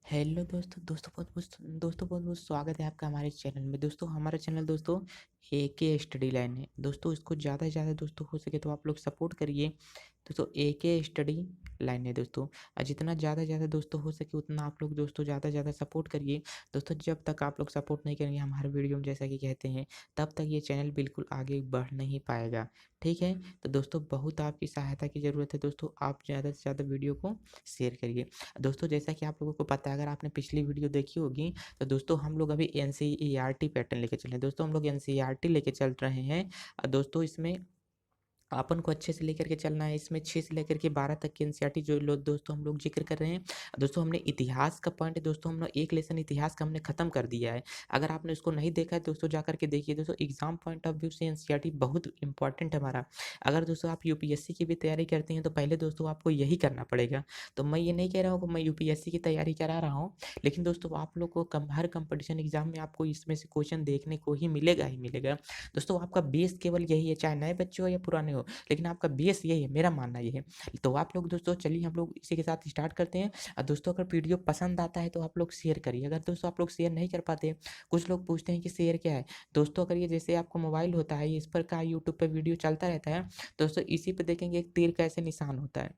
Hello दोस्तों बहुत स्वागत है आपका हमारे चैनल में। दोस्तों हमारा चैनल दोस्तों एके स्टडी लाइन है। दोस्तों इसको ज़्यादा से ज़्यादा दोस्तों हो सके तो आप लोग सपोर्ट करिए। दोस्तों एके स्टडी लाइन है दोस्तों, और जितना ज़्यादा दोस्तों हो सके उतना आप लोग दोस्तों ज़्यादा सपोर्ट करिए। दोस्तों जब तक आप लोग सपोर्ट नहीं करेंगे हमारे वीडियो में जैसा कि कहते हैं, तब तक ये चैनल बिल्कुल आगे बढ़ नहीं पाएगा। ठीक है, तो दोस्तों बहुत आपकी सहायता की ज़रूरत है। दोस्तों आप ज़्यादा से ज़्यादा वीडियो को शेयर करिए। दोस्तों जैसा कि आप लोगों को पता है, अगर आपने पिछली वीडियो देखी होगी, तो दोस्तों हम लोग अभी एनसीईआरटी पैटर्न लेके चल रहे हैं। दोस्तों हम लोग एनसीईआरटी लेके चल रहे हैं। दोस्तों इसमें अपन को अच्छे से लेकर के चलना है। इसमें 6 से लेकर के 12 तक की एनसीईआरटी जो लोग दोस्तों हम लोग जिक्र कर रहे हैं। दोस्तों हमने इतिहास का पॉइंट दोस्तों हम लोग एक लेसन इतिहास का हमने खत्म कर दिया है। अगर आपने उसको नहीं देखा है दोस्तों जा करके देखिए। दोस्तों एग्जाम पॉइंट ऑफ व्यू से एनसीईआरटी बहुत इंपॉर्टेंट है हमारा। अगर दोस्तों आप यूपीएससी की भी तैयारी करते हैं तो पहले दोस्तों आपको यही करना पड़ेगा। तो मैं ये नहीं कह रहा हूँ कि मैं यूपीएससी की तैयारी करा रहा हूँ, लेकिन दोस्तों आप लोग को हर कंपटीशन एग्जाम में आपको इसमें से क्वेश्चन देखने को ही मिलेगा। दोस्तों आपका बेस केवल यही है, चाहे नए बच्चे हो या पुराने हो, लेकिन आपका बेस यही है, मेरा मानना ये है। तो आप लोग दोस्तों चलिए हम लोग इसी के साथ स्टार्ट करते हैं। और दोस्तों अगर वीडियो पसंद आता है तो आप लोग शेयर करिए। अगर दोस्तों आप लोग शेयर नहीं कर पाते, कुछ लोग पूछते हैं कि शेयर क्या है। दोस्तों अगर ये जैसे आपको मोबाइल होता है, इस पर का यूट्यूब पे वीडियो चलता रहता है, दोस्तों इसी पे देखेंगे एक तीर का ऐसे निशान होता है।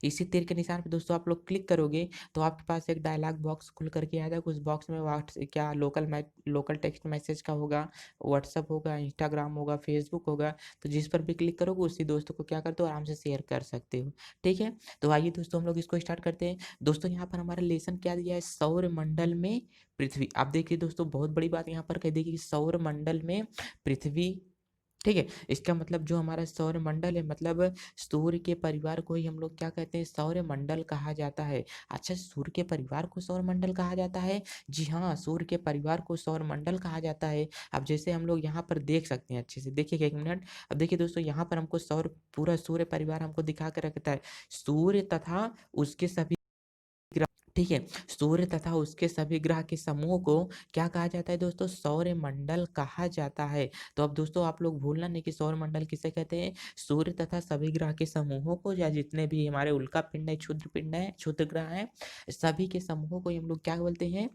इसी तीर के निशान पे दोस्तों आप लोग क्लिक करोगे तो आपके पास एक डायलॉग बॉक्स खुल करके आएगा। उस बॉक्स में क्या लोकल टेक्स्ट मैसेज का होगा, व्हाट्सअप होगा, इंस्टाग्राम होगा, फेसबुक होगा। तो जिस पर भी क्लिक करोगे उसी दोस्तों को क्या करते हो, आराम से शेयर कर सकते हो। ठीक है, तो आइए दोस्तों हम लोग इसको स्टार्ट करते हैं। दोस्तों यहाँ पर हमारा लेसन क्या दिया है, सौर मंडल में पृथ्वी। आप देखिए दोस्तों बहुत बड़ी बात यहाँ पर कह दी कि सौर मंडल में पृथ्वी। ठीक है, इसका मतलब जो हमारा सौरमंडल है, मतलब सूर्य के परिवार को ही हम लोग क्या कहते हैं, सौरमंडल कहा जाता है। अच्छा, सूर्य के परिवार को सौरमंडल कहा जाता है? जी हाँ, सूर्य के परिवार को सौरमंडल कहा जाता है। अब जैसे हम लोग यहाँ पर देख सकते हैं, अच्छे से देखिए एक मिनट। अब देखिए दोस्तों यहाँ पर हमको पूरा सूर्य परिवार हमको दिखा कर रखता है। सूर्य तथा उसके सभी, ठीक है, सूर्य तथा उसके सभी ग्रह के समूह को क्या कहा जाता है दोस्तों, सौरमंडल कहा जाता है। तो अब दोस्तों आप लोग भूलना नहीं कि सौरमंडल किसे कहते हैं, सूर्य तथा सभी ग्रह के समूहों को, या जितने भी हमारे उल्का पिंड है, क्षुद्र पिंड है, क्षुद्र ग्रह है, सभी के समूहों को हम लोग क्या बोलते हैं,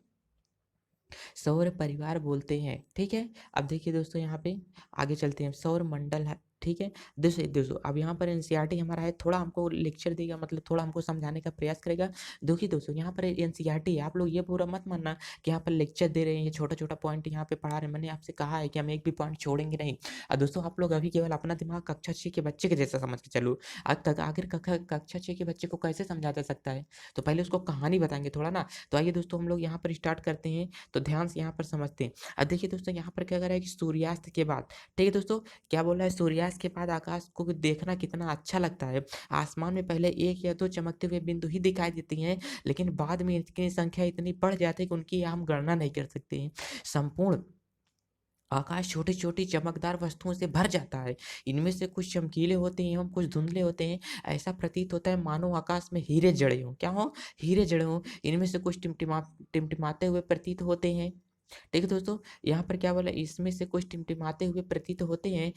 सौर परिवार बोलते हैं। ठीक है, अब देखिए दोस्तों यहाँ पे आगे चलते हैं। सौर मंडल है, ठीक है। दोस्तों दोस्तों अब यहाँ पर एनसीईआरटी हमारा है, थोड़ा हमको लेक्चर देगा, मतलब थोड़ा हमको समझाने का प्रयास करेगा। देखिए दोस्तों यहाँ पर एनसीईआरटी है, आप लोग ये पूरा मत मानना कि यहाँ पर लेक्चर दे रहे हैं, ये छोटा छोटा पॉइंट यहाँ पे पढ़ा रहे हैं। मैंने आपसे कहा है कि हम एक भी पॉइंट छोड़ेंगे नहीं। और दोस्तों आप लोग अभी केवल अपना दिमाग कक्षा 6 के बच्चे के जैसा समझ के चलो। आज तक आखिर कक्षा 6 के बच्चे को कैसे समझा जा सकता है, तो पहले उसको कहानी बताएंगे थोड़ा ना। तो आइए दोस्तों हम लोग यहाँ पर स्टार्ट करते हैं। तो ध्यान से यहाँ पर समझते हैं। अब देखिए दोस्तों यहाँ पर क्या कर रहा है कि सूर्यास्त के बाद, ठीक है दोस्तों, क्या बोल रहा है, सूर्यास्त के बाद आकाश को देखना कितना अच्छा लगता है। आसमान में पहले एक या दो चमकते हुए बिंदु ही दिखाई देती हैं, लेकिन बाद में इनकी संख्या इतनी बढ़ जाती है कि उनकी हम गणना नहीं कर सकते हैं। संपूर्ण आकाश छोटी छोटी चमकदार वस्तुओं से भर जाता है। इनमें से कुछ चमकीले होते हैं एवं कुछ धुंधले होते हैं। ऐसा प्रतीत होता है मानो आकाश में हीरे जड़े हों। क्या हो, हीरे जड़े हों। इनमें से कुछ टिमटिमाते हुए प्रतीत होते हैं। ठीक है दोस्तों, यहाँ पर क्या बोला, इसमें से कुछ टिमटिमाते हुए प्रतीत होते हैं,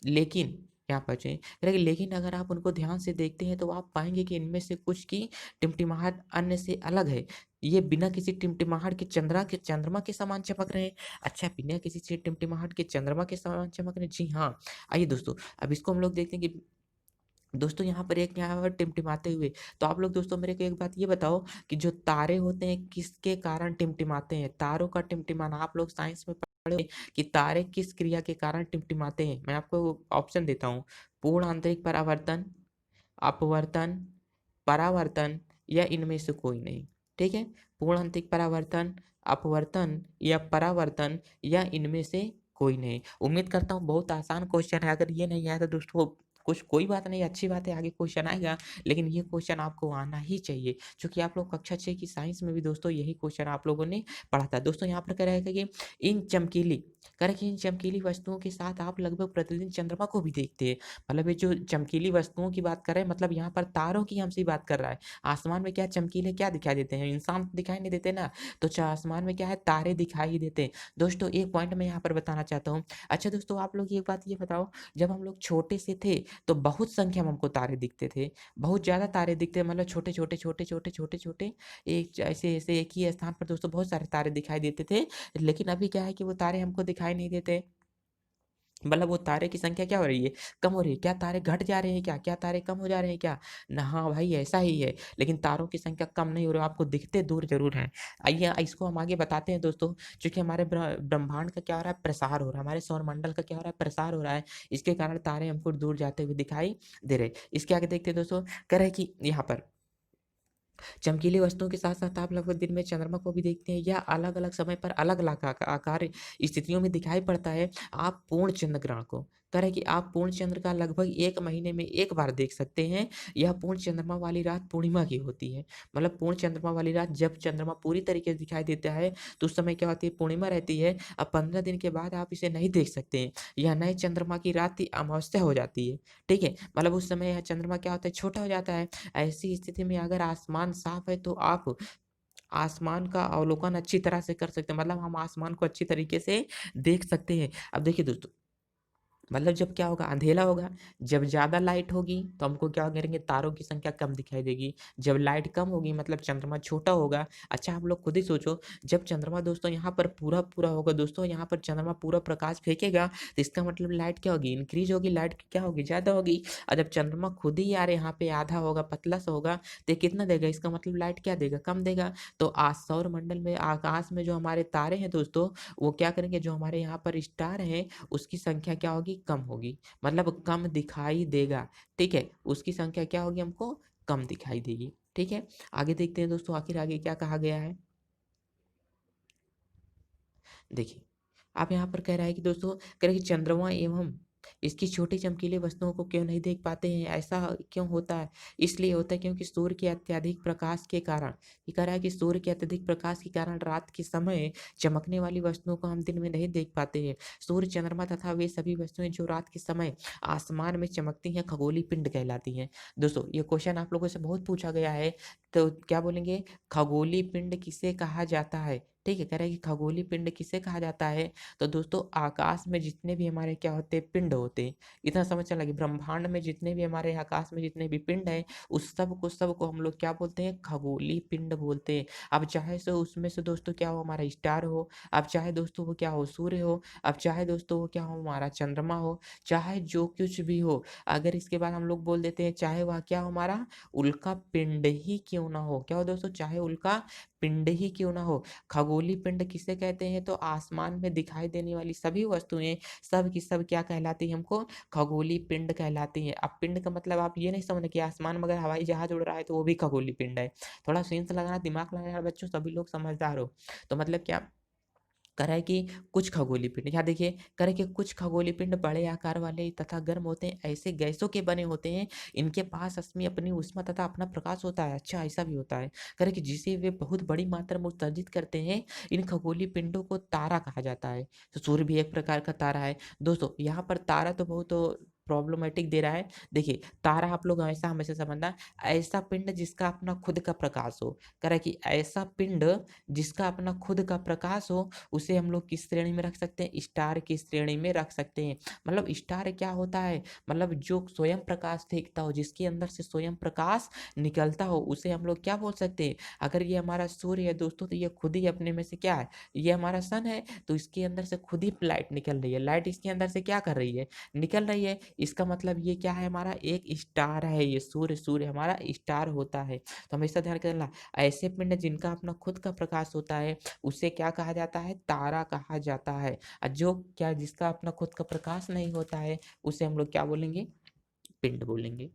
लेकिन यहाँ पर लेकिन अगर आप उनको ध्यान से देखते हैं तो आप पाएंगे कि इनमें से कुछ की टिमटिमाहट अन्य से अलग है। ये बिना किसी टिमटिमाहट के चंद्रमा के समान चमक रहे हैं। अच्छा, बिना किसी से टिमटिमाहट के चंद्रमा के समान चमक रहे हैं, जी हाँ। आइए दोस्तों अब इसको हम लोग देखते हैं कि दोस्तों यहाँ पर एक यहाँ पर टिमटिमाते हुए। तो आप लोग दोस्तों मेरे को एक बात ये बताओ कि जो तारे होते हैं किसके कारण टिमटिमाते हैं, तारों का टिमटिमाना। आप लोग साइंस में पढ़े होंगे कि तारे किस क्रिया के कारण टिमटिमाते हैं। मैं आपको ऑप्शन देता हूँ, पूर्ण आंतरिक परावर्तन, अपवर्तन, परावर्तन, या इनमें से कोई नहीं। ठीक है, पूर्ण आंतरिक परावर्तन, अपवर्तन या परावर्तन, या इनमें से कोई नहीं। उम्मीद करता हूँ बहुत आसान क्वेश्चन है। अगर ये नहीं आया तो दोस्तों कुछ कोई बात नहीं, अच्छी बात है, आगे क्वेश्चन आएगा। लेकिन ये क्वेश्चन आपको आना ही चाहिए, क्योंकि आप लोग कक्षा 6 की साइंस में भी दोस्तों यही क्वेश्चन आप लोगों ने पढ़ा था। दोस्तों यहाँ पर क्या रहेगा कि इन चमकीली, कह रहे कि इन चमकीली वस्तुओं के साथ आप लगभग प्रतिदिन चंद्रमा को भी देखते हैं। मतलब ये जो चमकीली वस्तुओं की बात कर रहे हैं, मतलब यहाँ पर तारों की हमसे बात कर रहा है। आसमान में क्या चमकीले क्या दिखाई देते हैं? इंसान तो दिखाई नहीं देते ना, तो आसमान में क्या है, तारे दिखाई ही देते हैं। दोस्तों एक पॉइंट मैं यहाँ पर बताना चाहता हूँ। अच्छा दोस्तों, आप लोग एक बात ये बताओ, जब हम लोग छोटे से थे तो बहुत संख्या में हमको तारे दिखते थे, बहुत ज़्यादा तारे दिखते, मतलब छोटे छोटे छोटे छोटे छोटे छोटे एक ऐसे ऐसे एक ही स्थान पर दोस्तों बहुत सारे तारे दिखाई देते थे। लेकिन अभी क्या है कि वो तारे हमको दिखाई नहीं देते। मतलब वो तारे की संख्या क्या हो रही है, कम हो रही है। क्या तारे घट जा रहे हैं क्या? क्या तारे कम हो जा रहे हैं क्या? ना, हाँ भाई ऐसा ही है। लेकिन तारों की संख्या कम नहीं हो रही, आपको दिखते दूर जरूर हैं। आइए इसको हम आगे बताते हैं दोस्तों। क्योंकि हमारे ब्रह्मांड का क्या हो रहा है, प्रसार हो रहा है, हमारे सौरमंडल का क्या हो रहा है, प्रसार हो रहा है। इसके कारण तारे हमको दूर जाते हुए दिखाई दे रहे। इसके आगे देखते हैं दोस्तों। कह रहे कि यहाँ पर चमकीली वस्तुओं के साथ-साथ आप लगभग दिन में चंद्रमा को भी देखते हैं, या अलग-अलग समय पर अलग-अलग आकार स्थितियों में दिखाई पड़ता है। आप पूर्ण चंद्र ग्रहण को, कह रहे हैं कि आप पूर्ण चंद्र का लगभग 1 महीने में 1 बार देख सकते हैं। यह पूर्ण चंद्रमा वाली रात पूर्णिमा की होती है। मतलब पूर्ण चंद्रमा वाली रात जब चंद्रमा पूरी तरीके से दिखाई देता है, तो उस समय क्या होती है, पूर्णिमा रहती है। अब 15 दिन के बाद आप इसे नहीं देख सकते हैं। यह नए चंद्रमा की रात की अमावस्या हो जाती है। ठीक है? मतलब उस समय यह चंद्रमा क्या होता है, छोटा हो जाता है। ऐसी स्थिति में अगर आसमान साफ है तो आप आसमान का अवलोकन अच्छी तरह से कर सकते हैं। मतलब हम आसमान को अच्छी तरीके से देख सकते हैं। अब देखिए दोस्तों, मतलब जब क्या होगा, अंधेला होगा, जब ज़्यादा लाइट होगी तो हमको क्या करेंगे, तारों की संख्या कम दिखाई देगी। जब लाइट कम होगी मतलब चंद्रमा छोटा होगा। अच्छा आप लोग खुद ही सोचो, जब चंद्रमा दोस्तों यहाँ पर पूरा होगा दोस्तों, यहाँ पर चंद्रमा पूरा प्रकाश फेंकेगा, तो इसका मतलब लाइट क्या होगी, इंक्रीज होगी, लाइट क्या होगी, ज़्यादा होगी। और जब चंद्रमा खुद ही यार यहाँ पे आधा होगा, पतला सा होगा, तो ये कितना देगा, इसका मतलब लाइट क्या देगा, कम देगा। तो सौर मंडल में आकाश में जो हमारे तारे हैं दोस्तों, वो क्या करेंगे, जो हमारे यहाँ पर स्टार हैं उसकी संख्या क्या होगी, कम होगी। मतलब कम दिखाई देगा। ठीक है? उसकी संख्या क्या होगी, हमको कम दिखाई देगी। ठीक है? आगे देखते हैं दोस्तों, आखिर आगे क्या कहा गया है। देखिए, आप यहाँ पर कह रहा है कि दोस्तों, कह रहे हैं कि चंद्रमा एवं इसकी छोटी चमकीली वस्तुओं को क्यों नहीं देख पाते हैं? ऐसा क्यों होता है? इसलिए होता है क्योंकि सूर्य के अत्यधिक प्रकाश के कारण, ये कह रहा है कि सूर्य के अत्यधिक प्रकाश के कारण रात के समय चमकने वाली वस्तुओं को हम दिन में नहीं देख पाते हैं। सूर्य, चंद्रमा तथा वे सभी वस्तुएं जो रात के समय आसमान में चमकती हैं, खगोलीय पिंड कहलाती हैं। दोस्तों, ये क्वेश्चन आप लोगों से बहुत पूछा गया है, तो क्या बोलेंगे, खगोलीय पिंड किसे कहा जाता है? ठीक है, कह रहा है कि खगोलीय पिंड किसे कहा जाता है? तो दोस्तों आकाश में जितने भी हमारे क्या होते हैं, पिंड होते हैं। इतना समझ चला कि ब्रह्मांड में जितने भी हमारे आकाश में जितने भी पिंड हैं, उस सब को हम लोग क्या बोलते हैं, खगोलीय पिंड बोलते हैं। अब चाहे से उसमें से दोस्तों क्या हो, हमारा स्टार हो, अब चाहे दोस्तों वो क्या हो, सूर्य हो, अब चाहे दोस्तों वो क्या हो, हमारा चंद्रमा हो, चाहे जो कुछ भी हो। अगर इसके बाद हम लोग बोल देते हैं चाहे वह क्या हो, हमारा उल्का पिंड ही क्यों ना हो। क्या हो दोस्तों, चाहे उल्का पिंड ही क्यों ना हो। खगोलीय पिंड किसे कहते हैं, तो आसमान में दिखाई देने वाली सभी वस्तुएं सब की सब क्या कहलाती हैं, हमको खगोलीय पिंड कहलाती हैं। अब पिंड का मतलब आप ये नहीं समझना कि आसमान में अगर हवाई जहाज उड़ रहा है तो वो भी खगोलीय पिंड है। थोड़ा सेंस लगाना, दिमाग लगाना यार बच्चों, सभी लोग समझदार हो। तो मतलब क्या कह रहा है कि कुछ खगोलीय पिंड, यहाँ देखिए कह रहा है कि कुछ खगोलीय पिंड बड़े आकार वाले तथा गर्म होते हैं, ऐसे गैसों के बने होते हैं, इनके पास असमी अपनी ऊष्मा तथा अपना प्रकाश होता है। अच्छा ऐसा भी होता है, कह रहे कि जिसे वे बहुत बड़ी मात्रा में उत्सर्जित करते हैं। इन खगोलीय पिंडों को तारा कहा जाता है। तो सूर्य भी एक प्रकार का तारा है। दोस्तों यहाँ पर तारा तो बहुत प्रॉब्लमेटिक दे रहा है। देखिए तारा आप लोग ऐसा हमेशा समझना, ऐसा पिंड जिसका अपना खुद का प्रकाश हो। कह रहा है कि ऐसा पिंड जिसका अपना खुद का प्रकाश हो, उसे हम लोग किस श्रेणी में रख सकते हैं, स्टार की श्रेणी में रख सकते हैं। मतलब स्टार क्या होता है, मतलब जो स्वयं प्रकाश फेंकता हो, जिसके अंदर से स्वयं प्रकाश निकलता हो, उसे हम लोग क्या बोल सकते हैं। अगर ये हमारा सूर्य है दोस्तों, तो ये खुद ही अपने में से क्या है, ये हमारा सन है, तो इसके अंदर से खुद ही लाइट निकल रही है। लाइट इसके अंदर से क्या कर रही है, निकल रही है। इसका मतलब ये क्या है, हमारा एक स्टार है ये सूर्य। सूर्य हमारा स्टार होता है। तो हमेशा ध्यान करना, ऐसे पिंड जिनका अपना खुद का प्रकाश होता है उसे क्या कहा जाता है, तारा कहा जाता है। और जो क्या जिसका अपना खुद का प्रकाश नहीं होता है, उसे हम लोग क्या बोलेंगे, पिंड बोलेंगे।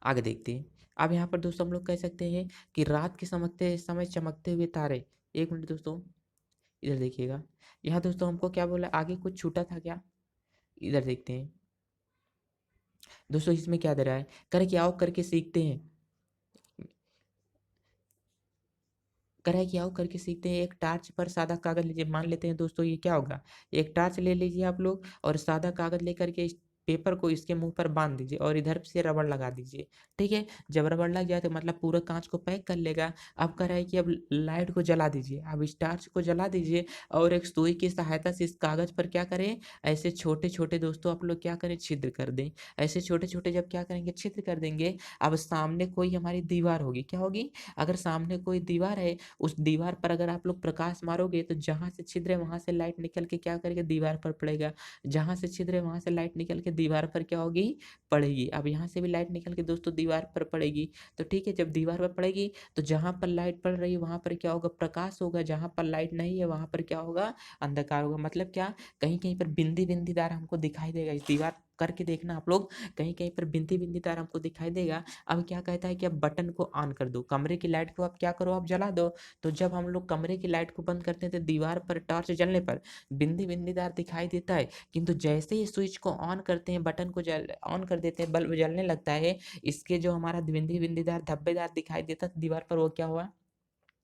आगे देखते हैं। अब यहाँ पर दोस्तों हम लोग कह सकते हैं कि रात के समझते समय चमकते हुए तारे, एक मिनट दोस्तों इधर देखिएगा। यहाँ दोस्तों हमको क्या बोला, आगे कुछ छूटा था क्या, इधर देखते हैं। दोस्तों इसमें क्या दे रहा है, करे कि आओ करके सीखते हैं। करा कि आओ करके सीखते हैं। एक टार्च पर सादा कागज लीजिए, मान लेते हैं दोस्तों ये क्या होगा, एक टार्च ले लीजिए आप लोग और सादा कागज लेकर के इस पेपर को इसके मुंह पर बांध दीजिए और इधर से रबड़ लगा दीजिए। ठीक है, जब रबड़ लग जाए तो मतलब पूरा कांच को पैक कर लेगा। अब कह रहा है कि अब लाइट को जला दीजिए, अब इस टार्च को जला दीजिए और एक सुई की सहायता से इस कागज पर क्या करें, ऐसे छोटे छोटे दोस्तों आप लोग क्या करें, छिद्र कर दें। ऐसे छोटे छोटे जब क्या करेंगे, छिद्र कर देंगे। अब सामने कोई हमारी दीवार होगी, क्या होगी, अगर सामने कोई दीवार है, उस दीवार पर अगर आप लोग प्रकाश मारोगे तो जहाँ से छिद्र है वहाँ से लाइट निकल के क्या करेगा, दीवार पर पड़ेगा। जहाँ से छिद्र है वहाँ से लाइट निकल के दीवार पर क्या होगी, पड़ेगी। अब यहाँ से भी लाइट निकल के दोस्तों दीवार पर पड़ेगी। तो ठीक है, जब दीवार पर पड़ेगी तो जहाँ पर लाइट पड़ रही है वहाँ पर क्या होगा, प्रकाश होगा। जहाँ पर लाइट नहीं है वहाँ पर क्या होगा, अंधकार होगा। मतलब क्या, कहीं कहीं पर बिंदी बिंदीदार हमको दिखाई देगा। इस दीवार करके देखना आप लोग, कहीं कहीं पर बिंदी बिंदीदार हमको दिखाई देगा। अब क्या कहता है कि अब बटन को ऑन कर दो, कमरे की लाइट को आप क्या करो, आप जला दो। तो जब हम लोग कमरे की लाइट को बंद करते हैं तो दीवार पर टॉर्च जलने पर बिंदी बिंदीदार दिखाई देता है। किंतु जैसे ही स्विच को ऑन करते हैं, बटन को जल ऑन कर देते हैं, बल्ब जलने लगता है। इसके जो हमारा बिंदी बिंदीदार धब्बेदार दिखाई देता था दीवार पर, वो क्या हुआ,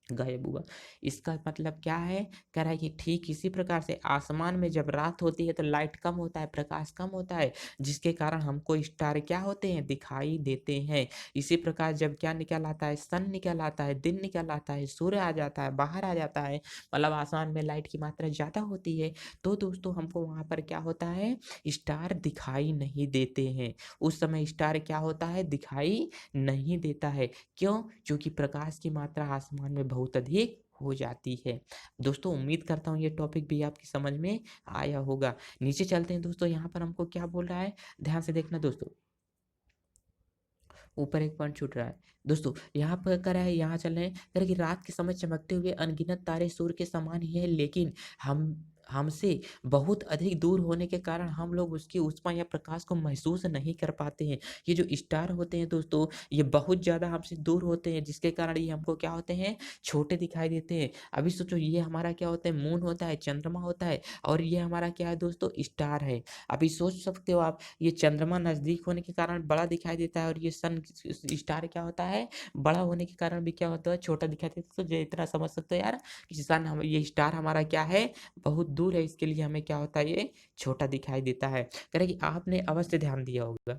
गायब हुआ। इसका मतलब क्या है, कह रहा है कि ठीक इसी प्रकार से आसमान में जब रात होती है तो लाइट कम होता है, प्रकाश कम होता है, जिसके कारण हमको स्टार क्या होते हैं, दिखाई देते हैं। इसी प्रकार जब क्या निकल आता है, सन निकल आता है, दिन निकल आता है, सूर्य आ जाता है, बाहर आ जाता है, मतलब आसमान में लाइट की मात्रा ज्यादा होती है, तो दोस्तों हमको वहां पर क्या होता है, स्टार दिखाई नहीं देते हैं। उस समय स्टार क्या होता है, दिखाई नहीं देता है। क्यों, क्योंकि प्रकाश की मात्रा आसमान में बहुत अधिक हो जाती है। दोस्तों उम्मीद करता हूँ ये टॉपिक भी आपकी समझ में आया होगा। नीचे चलते हैं दोस्तों, यहाँ पर हमको क्या बोल रहा है, ध्यान से देखना दोस्तों, ऊपर एक पॉइंट छूट रहा है दोस्तों। यहाँ पर करा है, यहाँ चल रहे हैं, कह रहे कि रात के समय चमकते हुए अनगिनत तारे सूर्य के समान ही है, लेकिन हम हमसे बहुत अधिक दूर होने के कारण हम लोग उसकी ऊष्मा या प्रकाश को महसूस नहीं कर पाते हैं। ये जो स्टार होते हैं दोस्तों, ये बहुत ज़्यादा हमसे दूर होते हैं, जिसके कारण ये हमको क्या होते हैं, छोटे दिखाई देते हैं। अभी सोचो, ये हमारा क्या होता है, मून होता है, चंद्रमा होता है, और ये हमारा क्या है दोस्तों, स्टार है। अभी सोच सकते हो आप, ये चंद्रमा नजदीक होने के कारण बड़ा दिखाई देता है और ये सन स्टार क्या होता है, बड़ा होने के कारण भी क्या होता है, छोटा दिखाई देता है। तो ये इतना समझ सकते हो यार कि सन हम ये स्टार हमारा क्या है, बहुत दूर है, इसके लिए हमें क्या होता है, ये छोटा दिखाई देता है। कह रहे कि आपने अवश्य ध्यान दिया होगा,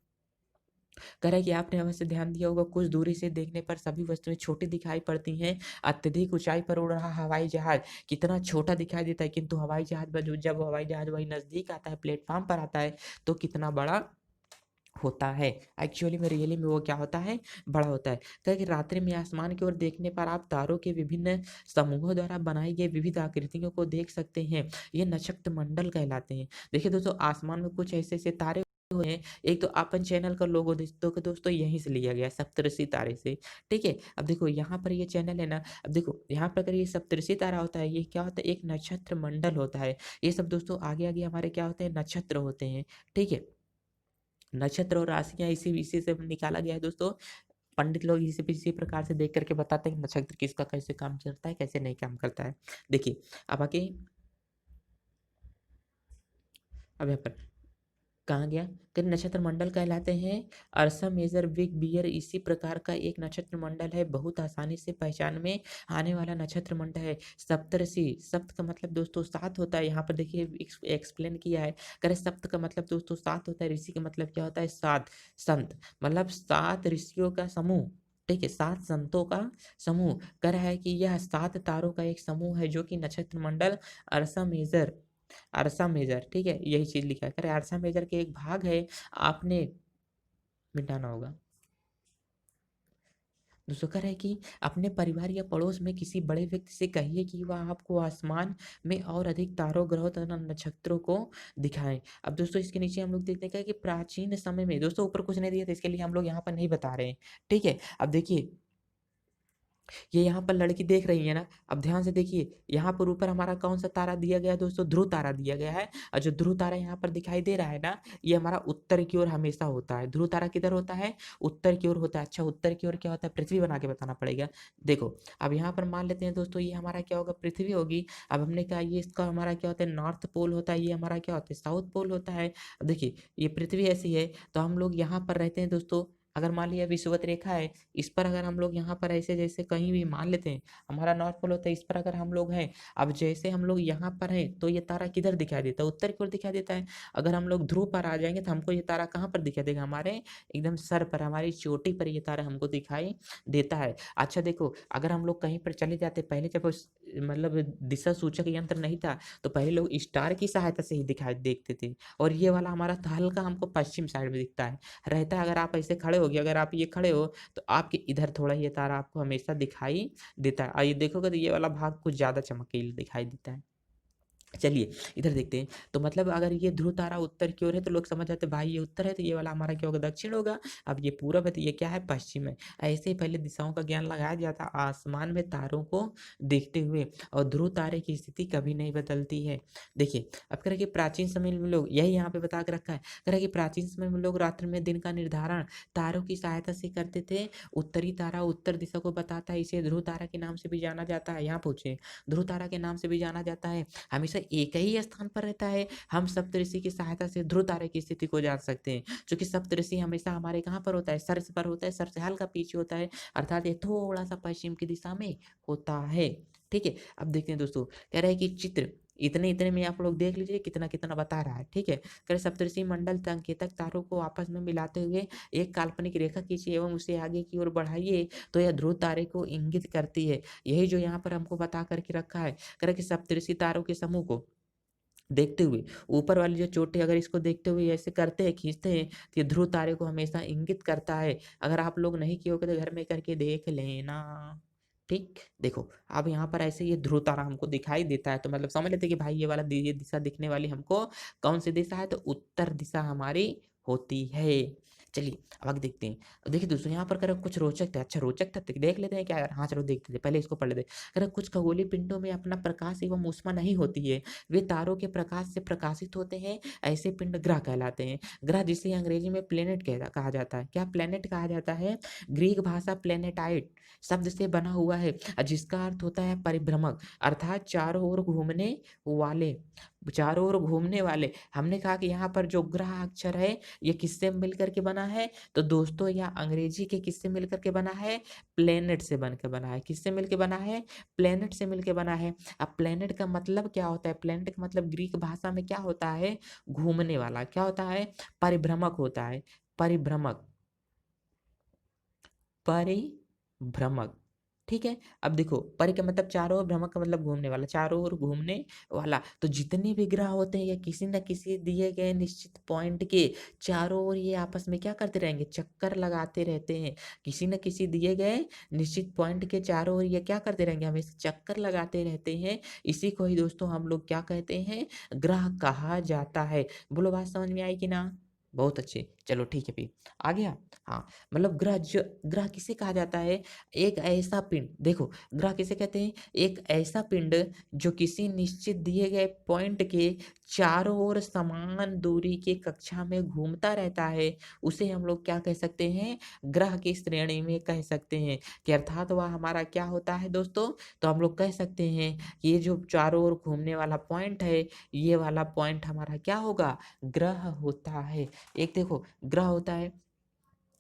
कह रहा है कि आपने अवश्य ध्यान दिया होगा, कुछ दूरी से देखने पर सभी वस्तुएं छोटी दिखाई पड़ती हैं। अत्यधिक ऊंचाई पर उड़ रहा हवाई जहाज कितना छोटा दिखाई देता है, किंतु हवाई जहाज जब हवाई जहाज वही नजदीक आता है, प्लेटफॉर्म पर आता है, तो कितना बड़ा होता है। एक्चुअली में रियली में वो क्या होता है, बड़ा होता है। कहे कि रात्रि में आसमान की ओर देखने पर आप तारों के विभिन्न समूहों द्वारा बनाई गई विविध आकृतियों को देख सकते हैं। ये नक्षत्र मंडल कहलाते हैं। देखिए दोस्तों, आसमान में कुछ ऐसे ऐसे तारे हुए हैं। एक तो अपन चैनल का लोगो दोस्तों यहीं से लिया गया है, सप्तऋषि तारे से। ठीक है, अब देखो यहाँ पर ये चैनल है ना, अब देखो यहाँ पर अगर ये सप्तऋषि तारा होता है, ये क्या होता है, एक नक्षत्र मंडल होता है। ये सब दोस्तों आगे आगे हमारे क्या होते हैं, नक्षत्र होते हैं। ठीक है, नक्षत्र और राशियां इसी इसी से निकाला गया है दोस्तों। पंडित लोग इसी प्रकार से देख करके बताते हैं कि नक्षत्र किसका कैसे काम करता है, कैसे नहीं काम करता है। देखिए, अब आगे, अब यहाँ पर कहाँ गया, कि नक्षत्र मंडल कहलाते हैं। अर्सा मेजर बिग बियर इसी प्रकार का एक नक्षत्र मंडल है, बहुत आसानी से पहचान में आने वाला नक्षत्र मंडल है। सप्तऋषि, सप्त का मतलब दोस्तों सात होता है, यहाँ पर देखिए एक्सप्लेन किया है। करे सप्त का मतलब दोस्तों सात होता है, ऋषि का मतलब क्या होता है, सात, संत, मतलब सात ऋषियों का समूह। ठीक है, सात संतों का समूह। कह रहा है कि यह सात तारों का एक समूह है जो कि नक्षत्र मंडल अर्सा मेजर, अरसा मेजर, ठीक है, यही चीज लिखा है। अरे अरसा मेजर के एक भाग है, आपने मिटाना होगा। दूसरा कह रहा है कि अपने परिवार या पड़ोस में किसी बड़े व्यक्ति से कहिए कि वह आपको आसमान में और अधिक तारों, ग्रहों तथा नक्षत्रों को दिखाएं। अब दोस्तों इसके नीचे हम लोग देखते हैं कि प्राचीन समय में, दोस्तों ऊपर कुछ नहीं दिया था इसके लिए हम लोग यहाँ पर नहीं बता रहे हैं। ठीक है, अब देखिए, ये यहाँ पर लड़की देख रही है ना, अब ध्यान से देखिए, यहाँ पर ऊपर हमारा कौन सा तारा दिया गया है दोस्तों, ध्रुव तारा दिया गया है। और जो ध्रुव तारा यहाँ पर दिखाई दे रहा है ना, ये हमारा उत्तर की ओर हमेशा होता है। ध्रुव तारा किधर होता है, उत्तर की ओर होता है। अच्छा, उत्तर की ओर क्या होता है, पृथ्वी बना के बताना पड़ेगा। देखो, अब यहाँ पर मान लेते हैं दोस्तों, ये हमारा क्या होगा, पृथ्वी होगी। अब हमने कहा ये इसका हमारा क्या होता है, नॉर्थ पोल होता है, ये हमारा क्या होता है, साउथ पोल होता है। अब देखिए, ये पृथ्वी ऐसी है, तो हम लोग यहाँ पर रहते हैं दोस्तों, अगर मान लिया विषुवत रेखा है, इस पर अगर हम लोग यहाँ पर ऐसे जैसे कहीं भी मान लेते हैं, हमारा नॉर्थ पोल होता है, इस पर अगर हम लोग हैं, अब जैसे हम लोग यहाँ पर हैं तो ये तारा किधर दिखाई देता है, उत्तर की ओर दिखाई देता है। अगर हम लोग ध्रुव पर आ जाएंगे तो हमको ये तारा कहाँ पर दिखाई देगा, हमारे एकदम सर पर, हमारी चोटी पर ये तारा हमको दिखाई देता है। अच्छा देखो, अगर हम लोग कहीं पर चले जाते, पहले जब मतलब दिशा सूचक यंत्र नहीं था तो पहले लोग स्टार की सहायता से ही दिखाई देखते थे, और ये वाला हमारा हल्का हमको पश्चिम साइड में दिखता है रहता है। अगर आप ऐसे खड़े हो गए, अगर आप ये खड़े हो तो आपके इधर थोड़ा ये तारा आपको हमेशा दिखाई देता है, और ये देखोगे तो ये वाला भाग कुछ ज़्यादा चमकीला दिखाई देता है। चलिए इधर देखते हैं। तो मतलब अगर ये ध्रुव तारा उत्तर की ओर है तो लोग समझ जाते हैं भाई ये उत्तर है, तो ये वाला हमारा क्या होगा, दक्षिण होगा। अब ये पूरब है तो ये क्या है, पश्चिम है। ऐसे ही पहले दिशाओं का ज्ञान लगाया जाता आसमान में तारों को देखते हुए, और ध्रुव तारे की स्थिति कभी नहीं बदलती है। देखिए अब कह रहे कि प्राचीन समय में लोग, यही यहाँ पे बता के रखा है, कह रहे कि प्राचीन समय में लोग रात्रि में दिन का निर्धारण तारों की सहायता से करते थे। उत्तरी तारा उत्तर दिशा को बताता है, इसे ध्रुव तारा के नाम से भी जाना जाता है। यहाँ पूछे, ध्रुव तारा के नाम से भी जाना जाता है, हमेशा एक ही स्थान पर रहता है। हम सप्तऋषि की सहायता से ध्रुव तारे की स्थिति को जान सकते हैं, क्योंकि सप्तऋषि हमेशा हमारे कहाँ पर होता है, सर पर होता है, सर से हल्का पीछे होता है, अर्थात ये थोड़ा सा पश्चिम की दिशा में होता है। ठीक है, अब देखते हैं दोस्तों, कह रहा है कि चित्र इतने इतने में आप लोग देख लीजिए कितना कितना बता रहा है। ठीक है, कह सप्तऋषि मंडल संकेतक तारों को आपस में मिलाते हुए एक काल्पनिक रेखा खींचिए एवं उसे आगे की ओर बढ़ाइए तो यह ध्रुव तारे को इंगित करती है। यही जो यहाँ पर हमको बता करके रखा है, कह रहा कि सप्तऋषि तारों के समूह को देखते हुए, ऊपर वाली जो चोटी अगर इसको देखते हुए ऐसे करते हैं, खींचते हैं, तो ये ध्रुव तारे को हमेशा इंगित करता है। अगर आप लोग नहीं किए होगे तो घर में करके देख लेना। ठीक, देखो अब यहाँ पर ऐसे ये ध्रुव तारा हमको दिखाई देता है, तो मतलब समझ लेते हैं कि भाई ये वाला ये दिशा दिखने वाली हमको कौन सी दिशा है, तो उत्तर दिशा हमारी होती है। चलिए अब आगे देखते हैं। अब देखिए दोस्तों यहाँ पर करें कुछ रोचक था, अच्छा रोचक था देख लेते हैं क्या यार, हाँ चलो देखते थे, पहले इसको पढ़ लेते हैं। अगर कुछ खगोलीय पिंडों में अपना प्रकाश एवं ऊष्मा नहीं होती है, वे तारों के प्रकाश से प्रकाशित होते हैं, ऐसे पिंड ग्रह कहलाते हैं। ग्रह जिसे अंग्रेजी में प्लेनेट कहा जाता है, क्या प्लेनेट कहा जाता है, ग्रीक भाषा प्लेनेटाइट शब्द से बना हुआ है, जिसका अर्थ होता है परिभ्रमक, अर्थात चारों ओर घूमने वाले, चारों ओर घूमने वाले। हमने कहा कि यहाँ पर जो ग्रह अक्षर है ये किससे मिलकर के बना है, तो दोस्तों यह अंग्रेजी के किससे मिलकर के बना है, प्लेनेट से बनकर बना है। किससे मिलकर बना है, प्लेनेट से मिलकर बना है। अब प्लेनेट का मतलब क्या होता है, प्लेनेट का मतलब ग्रीक भाषा में क्या होता है, घूमने वाला, क्या होता है, परिभ्रमक होता है, परिभ्रमक, परिभ्रमक। ठीक है, अब देखो परि का मतलब चारों ओर, भ्रमक का मतलब घूमने वाला, चारों ओर घूमने वाला। तो जितने भी ग्रह होते हैं ये किसी न किसी दिए गए निश्चित पॉइंट के चारों ओर ये आपस में क्या करते रहेंगे, चक्कर लगाते रहते हैं। किसी न किसी दिए गए निश्चित पॉइंट के चारों ओर ये क्या करते रहेंगे, हमेशा चक्कर लगाते रहते हैं। इसी को ही दोस्तों हम लोग क्या कहते हैं, ग्रह कहा जाता है। बोलो बात समझ में आई कि ना, बहुत अच्छे। चलो ठीक है, फिर आ गया। हाँ, मतलब ग्रह किसे कहा जाता है, एक ऐसा पिंड, देखो ग्रह किसे कहते हैं, एक ऐसा पिंड जो किसी निश्चित दिए गए पॉइंट के चारों ओर समान दूरी के कक्षा में घूमता रहता है, उसे हम लोग क्या कह सकते हैं, ग्रह की श्रेणी में कह सकते हैं। कि अर्थात वह हमारा क्या होता है दोस्तों, तो हम लोग कह सकते हैं कि ये जो चारों ओर घूमने वाला पॉइंट है, ये वाला पॉइंट हमारा क्या होगा, ग्रह होता है। एक देखो ग्रह होता है,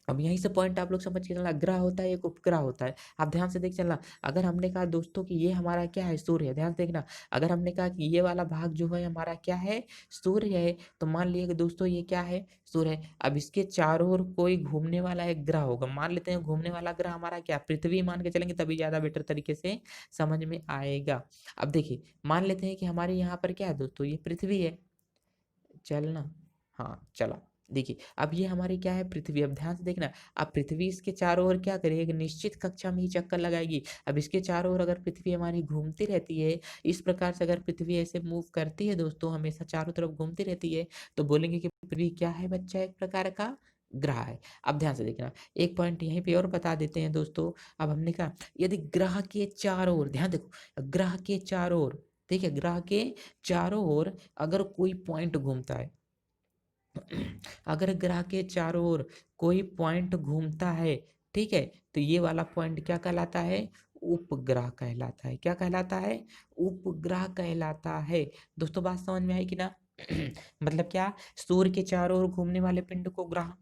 अब यहीं से पॉइंट आप लोग समझ के चलना, ग्रह होता है एक उपग्रह होता है। आप ध्यान से देख चलना, अगर हमने कहा दोस्तों कि ये हमारा क्या है, सूर्य है, ध्यान से देखना, अगर हमने कहा कि ये वाला भाग जो है हमारा क्या है, सूर्य है, तो मान लिए कि दोस्तों ये क्या है, सूर्य है। अब इसके चारों ओर कोई घूमने वाला एक ग्रह होगा, मान लेते हैं घूमने वाला ग्रह हमारा क्या, पृथ्वी मान के चलेंगे तभी ज्यादा बेटर तरीके से समझ में आएगा। अब देखिए मान लेते हैं कि हमारे यहाँ पर क्या है दोस्तों, ये पृथ्वी है, चलना, हाँ चला। देखिए अब ये हमारी क्या है, पृथ्वी। अब ध्यान से देखना, अब पृथ्वी इसके चारों ओर क्या करेगी, एक निश्चित कक्षा में ही चक्कर लगाएगी। अब इसके चारों ओर अगर पृथ्वी हमारी घूमती रहती है, इस प्रकार से अगर पृथ्वी ऐसे मूव करती है दोस्तों, हमेशा चारों तरफ घूमती रहती है, तो बोलेंगे कि पृथ्वी क्या है बच्चा, एक प्रकार का ग्रह है। अब ध्यान से देखना, एक पॉइंट यहीं पे और बता देते हैं दोस्तों। अब हमने कहा यदि ग्रह के चारों ओर, ध्यान देखो, ग्रह के चारों ओर, ठीक है, ग्रह के चारों ओर अगर कोई पॉइंट घूमता है, अगर ग्रह के चारों ओर कोई पॉइंट घूमता है, ठीक है, तो ये वाला पॉइंट क्या कहलाता है, उपग्रह कहलाता है। क्या कहलाता है, उपग्रह कहलाता है। दोस्तों बात समझ में आई कि ना मतलब क्या, सूर्य के चारों ओर घूमने वाले पिंड को ग्रह,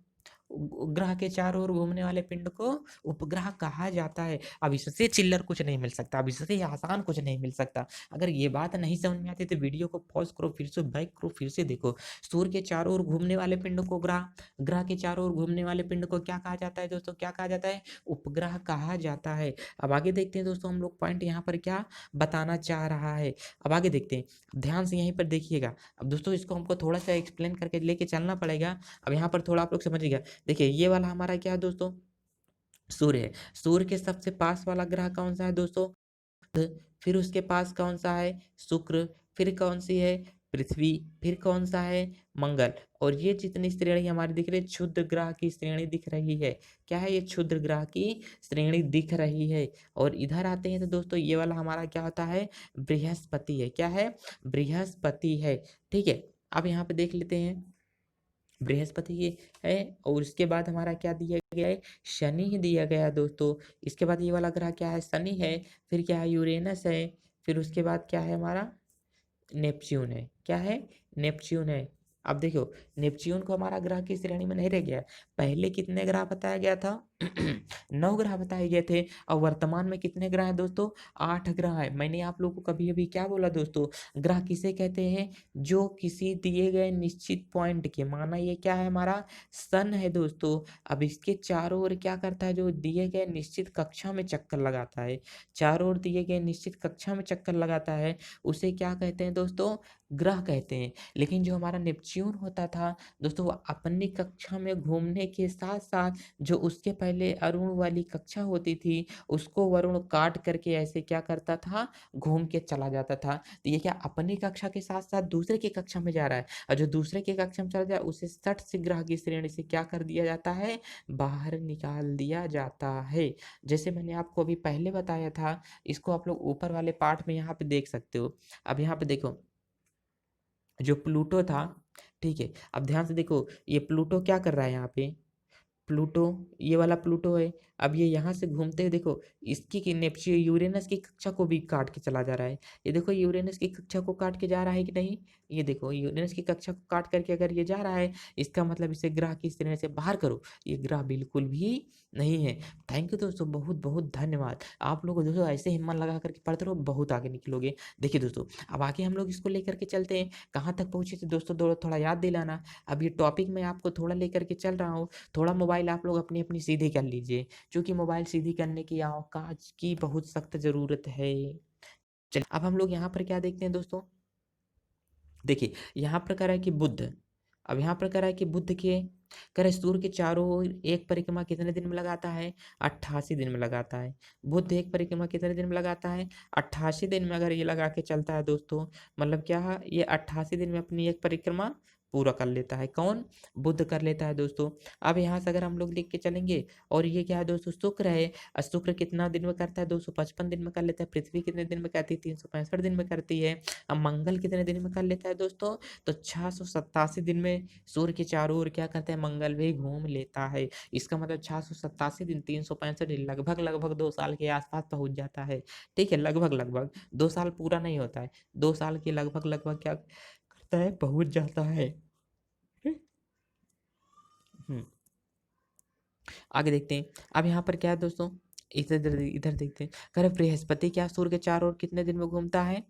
ग्रह के चारों ओर घूमने वाले पिंड को उपग्रह कहा जाता है। अब इससे चिल्लर कुछ नहीं मिल सकता, अब इससे आसान कुछ नहीं मिल सकता। अगर ये बात नहीं समझ में आती तो वीडियो को पॉज करो, फिर से बैक करो, फिर से देखो। सूर्य के चारों ओर घूमने वाले पिंड को ग्रह, ग्रह के चारों ओर घूमने वाले पिंड को क्या कहा जाता है दोस्तों? क्या कहा जाता है? उपग्रह कहा जाता है। अब आगे देखते हैं दोस्तों हम लोग पॉइंट यहाँ पर क्या बताना चाह रहा है। अब आगे देखते हैं, ध्यान से यहीं पर देखिएगा। अब दोस्तों इसको हमको थोड़ा सा एक्सप्लेन करके लेके चलना पड़ेगा। अब यहाँ पर थोड़ा आप लोग समझिएगा। देखिए ये वाला हमारा क्या है दोस्तों? सूर्य है। सूर्य के सबसे पास वाला ग्रह कौन सा है दोस्तों? फिर उसके पास कौन सा है? शुक्र। फिर कौन सी है? पृथ्वी। फिर कौन सा है? मंगल। और ये जितनी श्रेणी हमारी दिख रही है, क्षुद्र ग्रह की श्रेणी दिख रही है। क्या है? ये क्षुद्र ग्रह की श्रेणी दिख रही है। और इधर आते हैं तो दोस्तों ये वाला हमारा क्या होता है? बृहस्पति है। क्या है? बृहस्पति है। ठीक है। अब यहाँ पे देख लेते हैं, बृहस्पति ये है। और उसके बाद हमारा क्या दिया गया है? शनि ही दिया गया है दोस्तों। इसके बाद ये वाला ग्रह क्या है? शनि है। फिर क्या है? यूरेनस है। फिर उसके बाद क्या है हमारा? नेपच्यून है। क्या है? नेपच्यून है। अब देखो, नेपच्यून को हमारा ग्रह की श्रेणी में नहीं रह गया। पहले कितने ग्रह बताया गया था? 9 ग्रह बताए गए थे। और वर्तमान में कितने ग्रह हैं दोस्तों? 8 ग्रह है। मैंने आप लोगों को कभी अभी क्या बोला दोस्तों? ग्रह किसे कहते हैं? जो किसी दिए गए निश्चित पॉइंट के, माना ये क्या है हमारा? सन है दोस्तों। अब इसके चारों ओर क्या करता है? जो दिए गए निश्चित कक्षा में चक्कर लगाता है, चारों ओर दिए गए निश्चित कक्षा में चक्कर लगाता है, उसे क्या कहते हैं दोस्तों? ग्रह कहते हैं। लेकिन जो हमारा नेपच्यून होता था दोस्तों, वो अपनी कक्षा में घूमने के साथ साथ जो उसके पहले अरुण वाली कक्षा होती थी, उसको वरुण काट करके ऐसे क्या करता था? घूम के चला जाता था। तो ये क्या अपनी कक्षा के साथ साथ दूसरे की कक्षा में जा रहा है? और जो दूसरे की कक्षा में चला जाए उसे सट से ग्रह की श्रेणी से क्या कर दिया जाता है? बाहर निकाल दिया जाता है। जैसे मैंने आपको अभी पहले बताया था, इसको आप लोग ऊपर वाले पार्ट में यहाँ पे देख सकते हो। अब यहाँ पे देखो, जो प्लूटो था, ठीक है, अब ध्यान से देखो, ये प्लूटो क्या कर रहा है यहाँ पे? प्लूटो, ये वाला प्लूटो है। अब ये यहाँ से घूमते हुए देखो, इसकी की नेपच्यून यूरेनस की कक्षा को भी काट के चला जा रहा है। ये देखो यूरेनस की कक्षा को काट के जा रहा है कि नहीं? ये देखो यूरेनस की कक्षा को काट करके अगर ये जा रहा है, इसका मतलब इसे ग्रह की श्रेणी से बाहर करो। ये ग्रह बिल्कुल भी नहीं है। थैंक यू दोस्तों, बहुत बहुत धन्यवाद। आप लोग दोस्तों ऐसे हिम्मत लगा करके पढ़ते रहो, बहुत आगे निकलोगे। देखिए दोस्तों, अब आगे हम लोग इसको लेकर के चलते हैं। कहाँ तक पहुँचे थे दोस्तों? थोड़ा याद दिलाना। अब ये टॉपिक मैं आपको थोड़ा लेकर के चल रहा हूँ। थोड़ा मोबाइल आप लोग अपनी अपनी सीधी कर लीजिए, क्योंकि मोबाइल सीधी करने की काज की बहुत सख्त ज़रूरत है। चलिए अब हम लोग यहाँ पर क्या देखते हैं दोस्तों? देखिए यहाँ पर कह रहा है कि बुध, अब यहाँ पर कह रहा है कि बुध के कह रहे सूर्य के चारों ओर एक परिक्रमा कितने दिन में लगाता है? 88 दिन में लगाता है। बुध एक परिक्रमा कितने दिन में लगाता है? 88 दिन में अगर ये लगा के चलता है दोस्तों, मतलब क्या है? ये 88 दिन में अपनी एक परिक्रमा पूरा कर लेता है। कौन? बुध कर लेता है दोस्तों। अब यहाँ से अगर हम लोग लिख के चलेंगे, और ये क्या है दोस्तों? शुक्र है। और शुक्र कितना दिन में करता है? 255 दिन में कर लेता है। पृथ्वी कितने दिन में करती है? 365 दिन में करती है। अब मंगल कितने दिन में कर लेता है दोस्तों? तो 687 दिन में सूर्य के चारों ओर क्या करता है? मंगल भी घूम लेता है। इसका मतलब 687 दिन, 365 दिन, लगभग लगभग 2 साल के आसपास पहुंच जाता है। ठीक है, लगभग लगभग 2 साल पूरा नहीं होता है, 2 साल के लगभग लगभग क्या करता है? पहुंच जाता है। हम्म, आगे देखते हैं। अब यहाँ पर क्या है दोस्तों? इधर इधर इधर देखते हैं। कह रहे बृहस्पति क्या सूर्य के चारों ओर कितने दिन में घूमता है?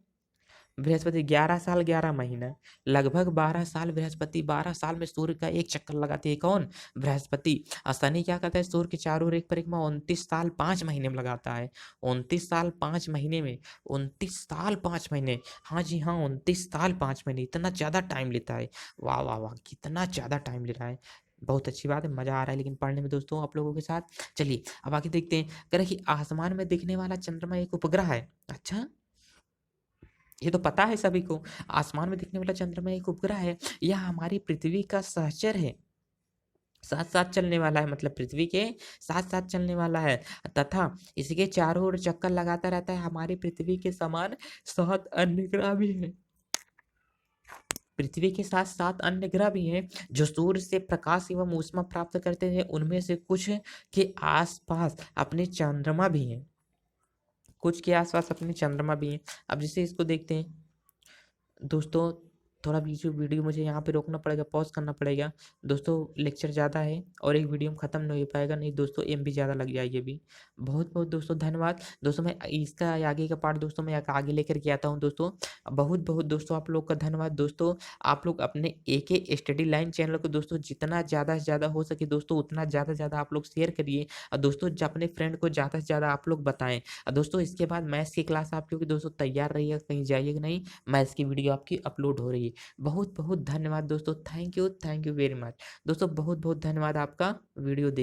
बृहस्पति 11 साल 11 महीना, लगभग 12 साल। बृहस्पति 12 साल में सूर्य का एक चक्कर लगाती है। कौन? बृहस्पति। और शनि क्या करता है? सूर्य के चारों ओर एक परिक्रमा 29 साल 5 महीने में लगाता है। 29 साल 5 महीने में, 29 साल 5 महीने, हाँ जी हाँ, 29 साल 5 महीने, इतना ज़्यादा टाइम लेता है। वाह वाह वाह, कितना ज़्यादा टाइम ले रहा है। बहुत अच्छी बात है, मज़ा आ रहा है लेकिन पढ़ने में दोस्तों आप लोगों के साथ। चलिए अब आगे देखते हैं। कह रहे कि आसमान में दिखने वाला चंद्रमा एक उपग्रह है। अच्छा, ये तो पता है सभी को। आसमान में दिखने वाला चंद्रमा एक उपग्रह है। यह हमारी पृथ्वी का सहचर है, साथ साथ चलने वाला है, मतलब पृथ्वी के साथ साथ चलने वाला है, तथा इसके चारों ओर चक्कर लगाता रहता है। हमारी पृथ्वी के समान 7 अन्य ग्रह भी हैं। पृथ्वी के साथ 7 अन्य ग्रह भी हैं जो सूर्य से प्रकाश एवं ऊष्मा प्राप्त करते हैं। उनमें से कुछ के आसपास अपने चंद्रमा भी हैं, कुछ के आसपास अपने चंद्रमा भी हैं। अब जैसे इसको देखते हैं दोस्तों, थोड़ा वीडियो मुझे यहाँ पे रोकना पड़ेगा, पॉज़ करना पड़ेगा। दोस्तों लेक्चर ज़्यादा है और एक वीडियो में ख़त्म नहीं हो पाएगा, नहीं दोस्तों एमबी ज़्यादा लग जाएगी अभी। बहुत-बहुत दोस्तों धन्यवाद। दोस्तों मैं इसका आगे का पार्ट दोस्तों मैं आगे लेकर के आता हूँ दोस्तों। बहुत-बहुत दोस्तों आप लोग का धन्यवाद दोस्तों। आप लोग अपने एके स्टडी लाइन चैनल को दोस्तों जितना ज़्यादा से ज़्यादा हो सके दोस्तों उतना ज़्यादा से ज़्यादा आप लोग शेयर करिए और दोस्तों अपने फ्रेंड को ज़्यादा से ज़्यादा आप लोग बताएँ। दोस्तों इसके बाद मैथ्स की क्लास आप लोग की दोस्तों तैयार रहिएगा, कहीं जाइएगा नहीं। मैथ्स की वीडियो आपकी अपलोड हो रही है। बहुत-बहुत धन्यवाद दोस्तों। Thank you very much. दोस्तों बहुत-बहुत धन्यवाद आपका वीडियो देख